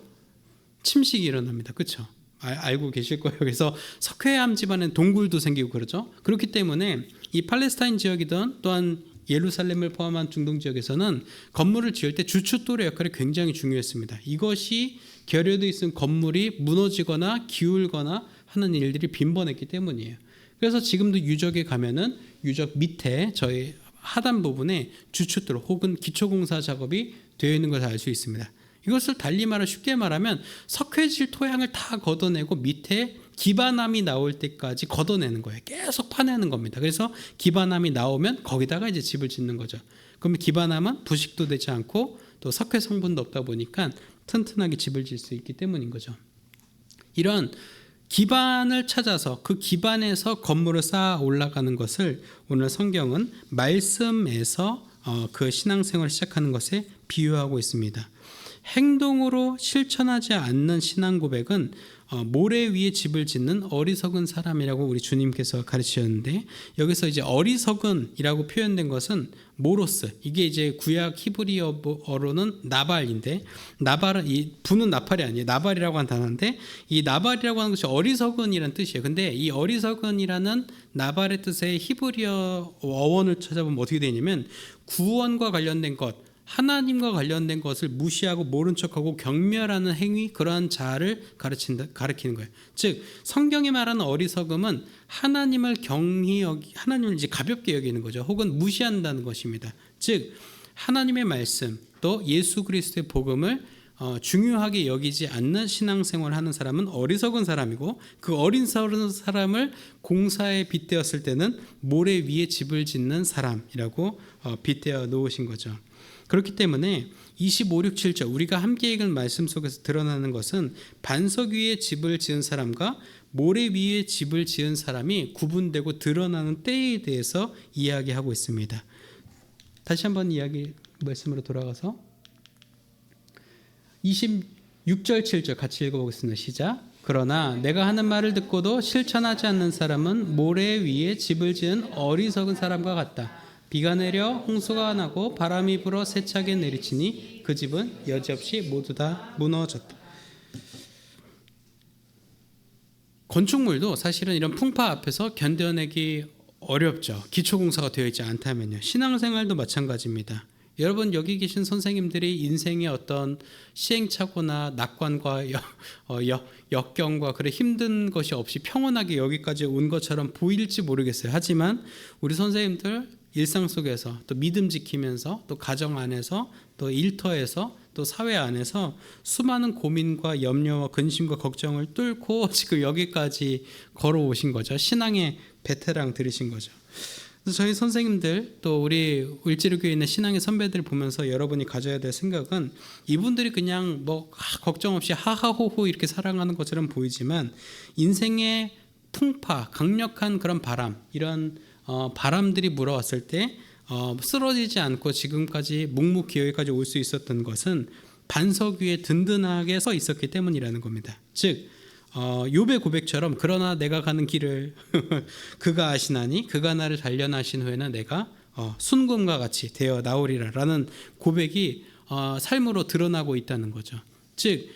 침식이 일어납니다. 그렇죠? 알고 계실 거예요. 그래서 석회암 집안엔 동굴도 생기고 그러죠. 그렇기 때문에 이 팔레스타인 지역이든 또한 예루살렘을 포함한 중동 지역에서는 건물을 지을 때 주춧돌의 역할이 굉장히 중요했습니다. 이것이 결여되어 있는 건물이 무너지거나 기울거나 하는 일들이 빈번했기 때문이에요. 그래서 지금도 유적에 가면은 유적 밑에 저희 하단 부분에 주춧돌 혹은 기초공사 작업이 되어 있는 것을 알 수 있습니다. 이것을 달리 말해 쉽게 말하면 석회질 토양을 다 걷어내고 밑에 기반암이 나올 때까지 걷어내는 거예요. 계속 파내는 겁니다. 그래서 기반암이 나오면 거기다가 이제 집을 짓는 거죠. 그러면 기반암은 부식도 되지 않고 또 석회 성분도 없다 보니까 튼튼하게 집을 지을 수 있기 때문인 거죠. 이런 기반을 찾아서 그 기반에서 건물을 쌓아 올라가는 것을 오늘 성경은 말씀에서 그 신앙생활을 시작하는 것에 비유하고 있습니다. 행동으로 실천하지 않는 신앙 고백은 모래 위에 집을 짓는 어리석은 사람이라고 우리 주님께서 가르치셨는데, 여기서 이제 어리석은이라고 표현된 것은 모로스, 이게 이제 구약 히브리어로는 나발인데, 나발은 이 분은 나팔이 아니에요. 나발이라고 하는 단어인데 이 나발이라고 하는 것이 어리석은이라는 뜻이에요. 근데 이 어리석은이라는 나발의 뜻의 히브리어 어원을 찾아보면 어떻게 되냐면 구원과 관련된 것, 하나님과 관련된 것을 무시하고 모른 척하고 경멸하는 행위, 그러한 자아를 가리키는 거예요. 즉 성경이 말하는 어리석음은 하나님을 하나님을 이제 가볍게 여기는 거죠. 혹은 무시한다는 것입니다. 즉 하나님의 말씀 또 예수 그리스도의 복음을 중요하게 여기지 않는 신앙생활을 하는 사람은 어리석은 사람이고, 그 어리석은 사람을 공사에 빗대었을 때는 모래 위에 집을 짓는 사람이라고 빗대어 놓으신 거죠. 그렇기 때문에 25, 6, 7절 우리가 함께 읽은 말씀 속에서 드러나는 것은 반석 위에 집을 지은 사람과 모래 위에 집을 지은 사람이 구분되고 드러나는 때에 대해서 이야기하고 있습니다. 다시 한번 이야기 말씀으로 돌아가서 26절 7절 같이 읽어보겠습니다. 시작. 그러나 내가 하는 말을 듣고도 실천하지 않는 사람은 모래 위에 집을 지은 어리석은 사람과 같다. 비가 내려 홍수가 나고 바람이 불어 세차게 내리치니 그 집은 여지없이 모두 다 무너졌다. 건축물도 사실은 이런 풍파 앞에서 견뎌내기 어렵죠. 기초공사가 되어 있지 않다면요. 신앙생활도 마찬가지입니다. 여러분 여기 계신 선생님들이 인생의 어떤 시행착오나 낙관과 역경과 그래 힘든 것이 없이 평온하게 여기까지 온 것처럼 보일지 모르겠어요. 하지만 우리 선생님들 일상 속에서 또 믿음 지키면서 또 가정 안에서 또 일터에서 또 사회 안에서 수많은 고민과 염려와 근심과 걱정을 뚫고 지금 여기까지 걸어오신 거죠. 신앙의 베테랑들이신 거죠. 그래서 저희 선생님들 또 우리 을지로교에 있는 신앙의 선배들 보면서 여러분이 가져야 될 생각은, 이분들이 그냥 뭐 걱정 없이 하하호호 이렇게 살아가는 것처럼 보이지만 인생의 풍파, 강력한 그런 바람, 이런 바람들이 불어왔을 때 쓰러지지 않고 지금까지 묵묵히 여기까지 올 수 있었던 것은 반석 위에 든든하게 서 있었기 때문이라는 겁니다. 즉 욥의 고백처럼 그러나 내가 가는 길을 그가 아시나니 그가 나를 단련하신 후에는 내가 순금과 같이 되어 나오리라라는 고백이 삶으로 드러나고 있다는 거죠. 즉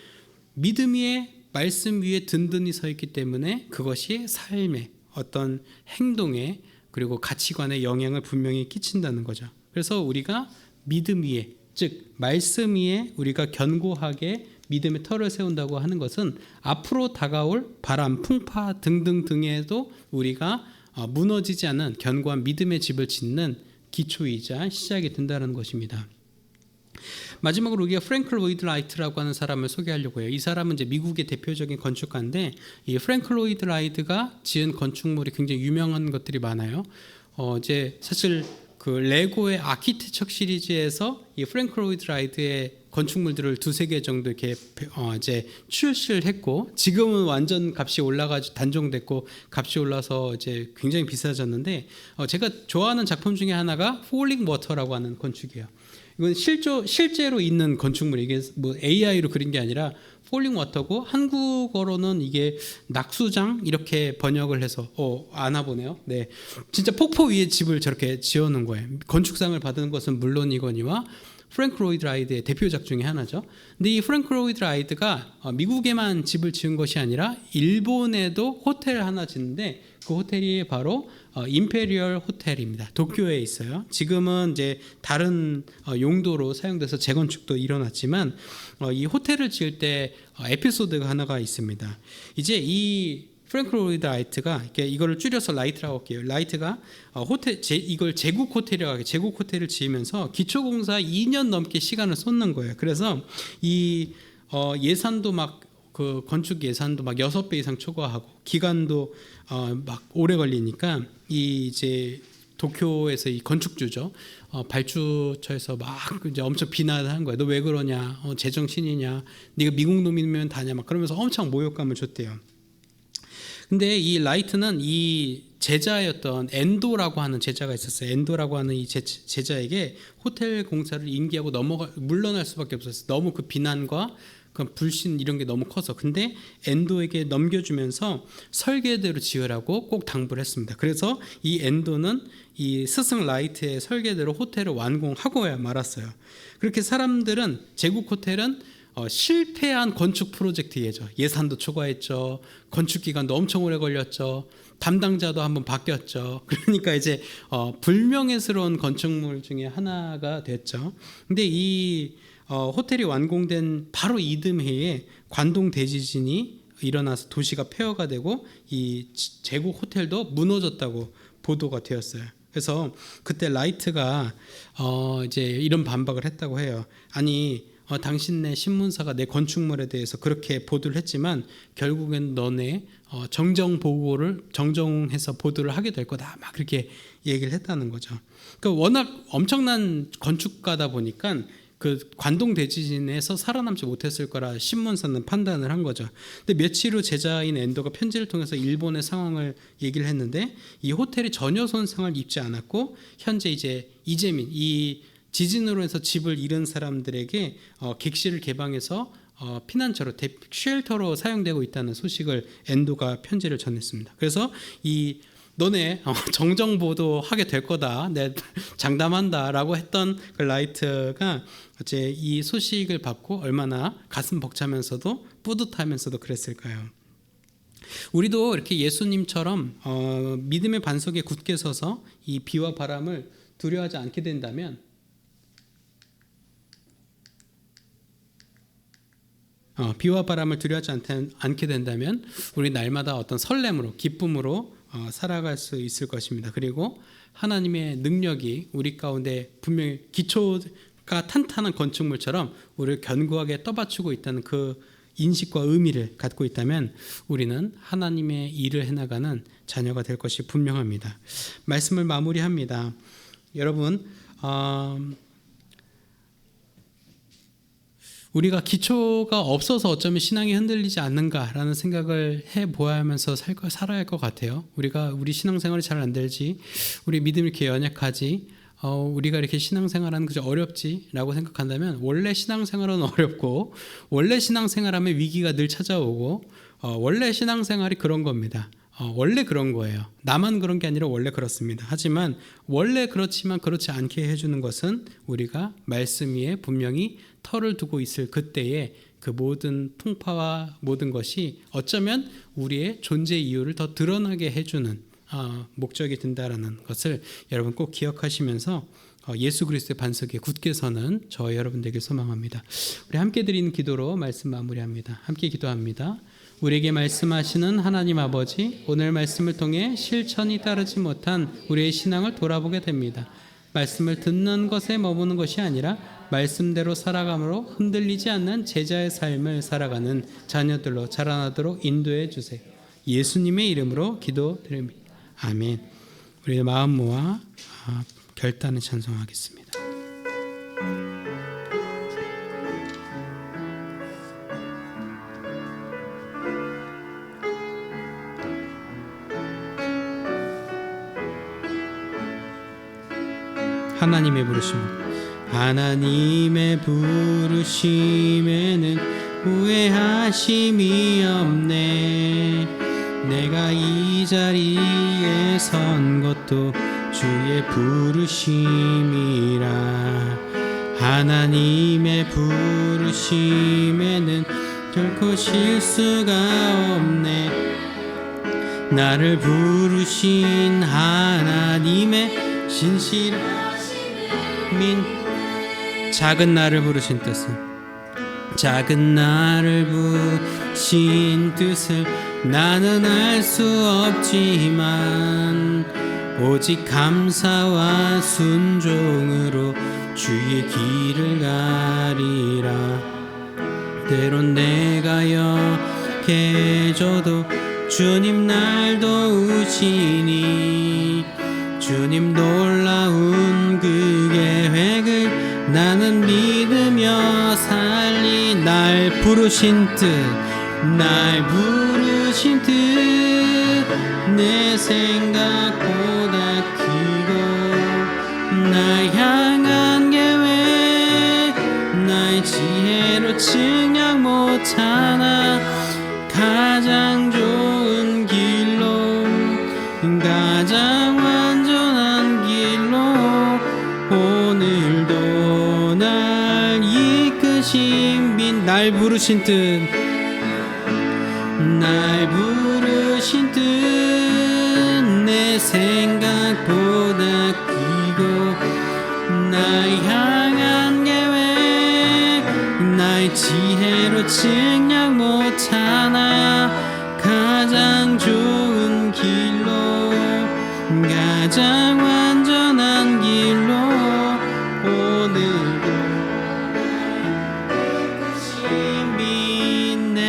믿음 위에 말씀 위에 든든히 서 있기 때문에 그것이 삶의 어떤 행동에 그리고 가치관에 영향을 분명히 끼친다는 거죠. 그래서 우리가 믿음 위에, 즉 말씀 위에 우리가 견고하게 믿음의 터를 세운다고 하는 것은 앞으로 다가올 바람, 풍파 등등등에도 우리가 무너지지 않은 견고한 믿음의 집을 짓는 기초이자 시작이 된다는 것입니다. 마지막으로 우리가 프랭크 로이드 라이트라고 하는 사람을 소개하려고 해요. 이 사람은 이제 미국의 대표적인 건축가인데, 이 프랭크 로이드 라이트가 지은 건축물이 굉장히 유명한 것들이 많아요. 이제 사실 그 레고의 아키텍처 시리즈에서 이 프랭크 로이드 라이트의 건축물들을 두세 개 정도 이렇게 이제 출시를 했고, 지금은 완전 값이 올라가지고 단종됐고 값이 올라서 이제 굉장히 비싸졌는데, 제가 좋아하는 작품 중에 하나가 폴링 워터라고 하는 건축이에요. 이건 실제로 있는 건축물, 이게 뭐 AI로 그린 게 아니라 폴링 워터고, 한국어로는 이게 낙수장 이렇게 번역을 해서 아나 보네요. 네, 진짜 폭포 위에 집을 저렇게 지어놓은 거예요. 건축상을 받은 것은 물론이거니와 프랭크 로이드 라이트의 대표작 중에 하나죠. 근데 이 프랭크 로이드 라이트가 미국에만 집을 지은 것이 아니라 일본에도 호텔을 하나 짓는데, 그 호텔이 바로 임페리얼 호텔입니다. 도쿄에 있어요. 지금은 이제 다른 용도로 사용돼서 재건축도 일어났지만, 이 호텔을 지을 때 에피소드가 하나가 있습니다. 이제 이 프랭크 로이드 라이트가 이거를 줄여서 라이트라고 할게요. 라이트가 이걸 제국 호텔이라고 하게, 제국 호텔을 지으면서 기초공사 2년 넘게 시간을 쏟는 거예요. 그래서 이 예산도 막 그 건축 예산도 막 6배 이상 초과하고 기간도 막 오래 걸리니까, 이 이제 도쿄에서 이 건축주죠, 발주처에서 막 이제 엄청 비난을 한 거예요. 너 왜 그러냐? 제정신이냐? 네가 미국 놈이면 다냐? 막 그러면서 엄청 모욕감을 줬대요. 근데 이 라이트는 이 제자였던 엔도라고 하는 제자가 있었어요. 엔도라고 하는 이 제자에게 호텔 공사를 임기하고 물러날 수밖에 없었어요. 너무 그 비난과 그 불신 이런 게 너무 커서. 근데 엔도에게 넘겨주면서 설계대로 지으라고 꼭 당부를 했습니다. 그래서 이 엔도는 이 스승 라이트의 설계대로 호텔을 완공하고야 말았어요. 그렇게 사람들은, 제국 호텔은 실패한 건축 프로젝트예죠. 예산도 초과했죠. 건축 기간도 엄청 오래 걸렸죠. 담당자도 한번 바뀌었죠. 그러니까 이제 불명예스러운 건축물 중에 하나가 됐죠. 근데 이 호텔이 완공된 바로 이듬해에 관동 대지진이 일어나서 도시가 폐허가 되고 이 제국 호텔도 무너졌다고 보도가 되었어요. 그래서 그때 라이트가 이제 이런 반박을 했다고 해요. 아니, 당신네 신문사가 내 건축물에 대해서 그렇게 보도를 했지만 결국엔 너네 정정해서 보도를 하게 될 거다, 막 그렇게 얘기를 했다는 거죠. 그러니까 워낙 엄청난 건축가다 보니까 그 관동 대지진에서 살아남지 못했을 거라 신문사는 판단을 한 거죠. 근데 며칠 후 제자인 엔도가 편지를 통해서 일본의 상황을 얘기를 했는데, 이 호텔이 전혀 손상을 입지 않았고 현재 이제 이재민, 이 지진으로 해서 집을 잃은 사람들에게 객실을 개방해서 피난처로, 쉘터로 사용되고 있다는 소식을 엔도가 편지를 전했습니다. 그래서 이 너네 정정보도 하게 될 거다, 내 장담한다라고 했던 그 라이트가 이제 이 소식을 받고 얼마나 가슴 벅차면서도 뿌듯하면서도 그랬을까요? 우리도 이렇게 예수님처럼 믿음의 반석에 굳게 서서 이 비와 바람을 두려워하지 않게 된다면, 비와 바람을 두려워하지 않게 된다면 우리 날마다 어떤 설렘으로, 기쁨으로 살아갈 수 있을 것입니다. 그리고 하나님의 능력이 우리 가운데 분명히 기초가 탄탄한 건축물처럼 우리를 견고하게 떠받치고 있다는 그 인식과 의미를 갖고 있다면 우리는 하나님의 일을 해나가는 자녀가 될 것이 분명합니다. 말씀을 마무리합니다. 여러분, 우리가 기초가 없어서 어쩌면 신앙이 흔들리지 않는가라는 생각을 해보아야 하면서 살아야 할 것 같아요. 우리 신앙생활이 잘 안 되지, 우리 믿음이 이렇게 연약하지, 우리가 이렇게 신앙생활하는 것이 어렵지라고 생각한다면, 원래 신앙생활은 어렵고, 원래 신앙생활하면 위기가 늘 찾아오고, 원래 신앙생활이 그런 겁니다. 원래 그런 거예요. 나만 그런 게 아니라 원래 그렇습니다. 하지만 원래 그렇지만 그렇지 않게 해주는 것은 우리가 말씀 위에 분명히 터를 두고 있을 그때에 그 모든 풍파와 모든 것이 어쩌면 우리의 존재 이유를 더 드러나게 해주는 목적이 된다라는 것을 여러분 꼭 기억하시면서 예수 그리스도의 반석에 굳게 서는 저 여러분들에게 소망합니다. 우리 함께 드리는 기도로 말씀 마무리합니다. 함께 기도합니다. 우리에게 말씀하시는 하나님 아버지, 오늘 말씀을 통해 실천이 따르지 못한 우리의 신앙을 돌아보게 됩니다. 말씀을 듣는 것에 머무는 것이 아니라 말씀대로 살아감으로 흔들리지 않는 제자의 삶을 살아가는 자녀들로 자라나도록 인도해 주세요. 예수님의 이름으로 기도드립니다. 아멘. 우리의 마음 모아 결단을 찬송하겠습니다. 하나님의 부르심. 하나님의 부르심에는 후회하심이 없네. 내가 이 자리에 선 것도 주의 부르심이라. 하나님의 부르심에는 결코 실수가 없네. 나를 부르신 하나님의 신실하신 작은 나를 부르신 뜻은, 작은 나를 부르신 뜻을 나는 알 수 없지만 오직 감사와 순종으로 주의 길을 가리라. 때론 내가 역해져도 주님 날 도우시니 주님 놀라운 그 계획을 나는 믿으며 살리. 날 부르신 뜻, 날 부르신 뜻 내 생각보다 크고 날 향한 계획 나의 지혜로 측량 못하나 가장 좋은 길로 가장 완전한 길로 오늘도 날 이끄신 빈 날 부르신 뜻, 날 부르신 뜻 내 생각보다 크고 날 향한 계획 나의 지혜로 측량 못하나 가장 좋은 길로 가장 완전한 길로 오늘도 믿네.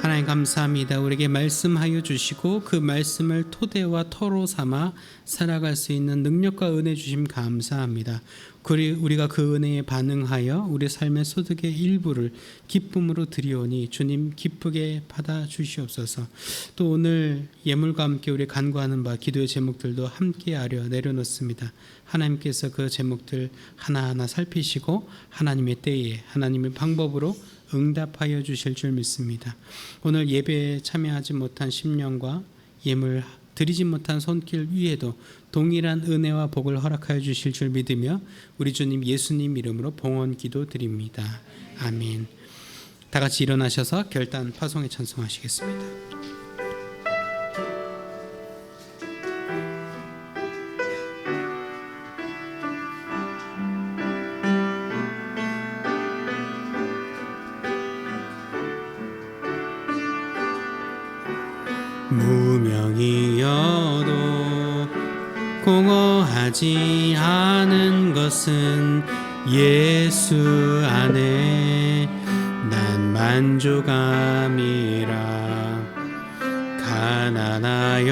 하나님 감사합니다. 우리에게 말씀하여 주시고 그 말씀을 토대와 터로 삼아 살아갈 수 있는 능력과 은혜 주심 감사합니다. 우리가 그 은혜에 반응하여 우리 삶의 소득의 일부를 기쁨으로 드리오니 주님 기쁘게 받아 주시옵소서. 또 오늘 예물과 함께 우리 간구하는 바 기도의 제목들도 함께하려 내려놓습니다. 하나님께서 그 제목들 하나하나 살피시고 하나님의 때에 하나님의 방법으로 응답하여 주실 줄 믿습니다. 오늘 예배에 참여하지 못한 심령과 예물 드리지 못한 손길 위에도 동일한 은혜와 복을 허락하여 주실 줄 믿으며 우리 주님 예수님 이름으로 봉헌 기도 드립니다. 아멘. 다 같이 일어나셔서 결단 파송에 찬송하시겠습니다. 무명이어도 공허하지 않은 것은 예수 안에 난 만족함이라. 가난하여도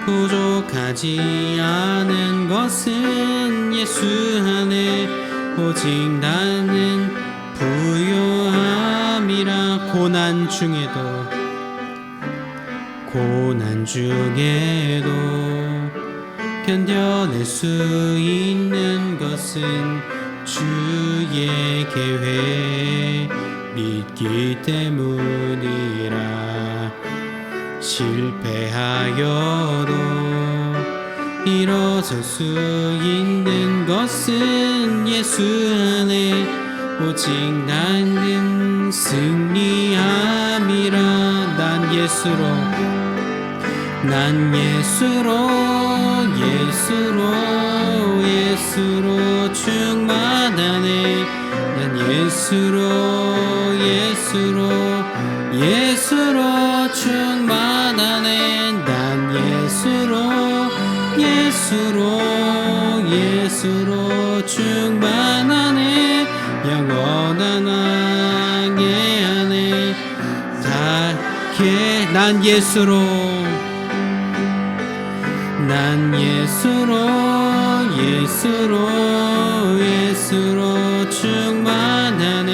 부족하지 않은 것은 예수 안에 오직 나는 부요함이라. 고난 중에도 견뎌낼 수 있는 것은 주의 계획 믿기 때문이라. 실패하여도 일어설 수 있는 것은 예수 안에 오직 나는 승리함이라. 난 예수로 난 예수로 충만하네. 난 예수로 충만하네. 난 예수로 충만하네. 영원한 왕의 안에 닿게. 난 예수로 충만하네.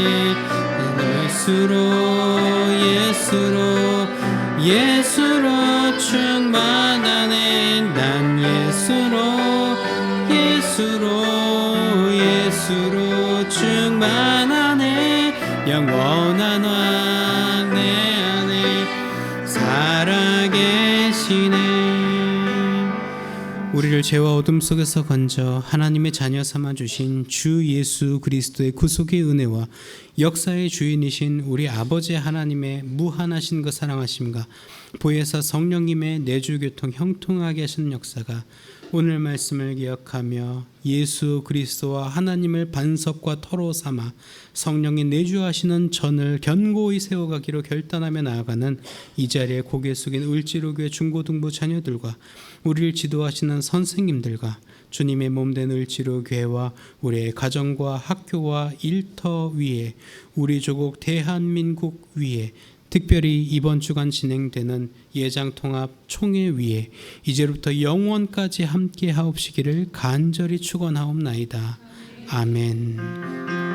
예수로 충만하네. 난 예수로 충만하네. 영원한 왕 내 안에 살아계시네. 우리를 죄와 어둠 속에서 건져 하나님의 자녀 삼아 주신 주 예수 그리스도의 구속의 은혜와 역사의 주인이신 우리 아버지 하나님의 무한하신 그 사랑하심과 보혜사 성령님의 내주교통 형통하게 하시는 역사가 오늘 말씀을 기억하며 예수 그리스도와 하나님을 반석과 터로 삼아 성령이 내주하시는 전을 견고히 세워가기로 결단하며 나아가는 이 자리에 고개 숙인 을지로교회 중고등부 자녀들과 우리를 지도하시는 선생님들과 주님의 몸된 을지로교회와 우리의 가정과 학교와 일터 위에 우리 조국 대한민국 위에 특별히 이번 주간 진행되는 예장통합 총회 위에 이제부터 영원까지 함께 하옵시기를 간절히 축원하옵나이다. 아멘.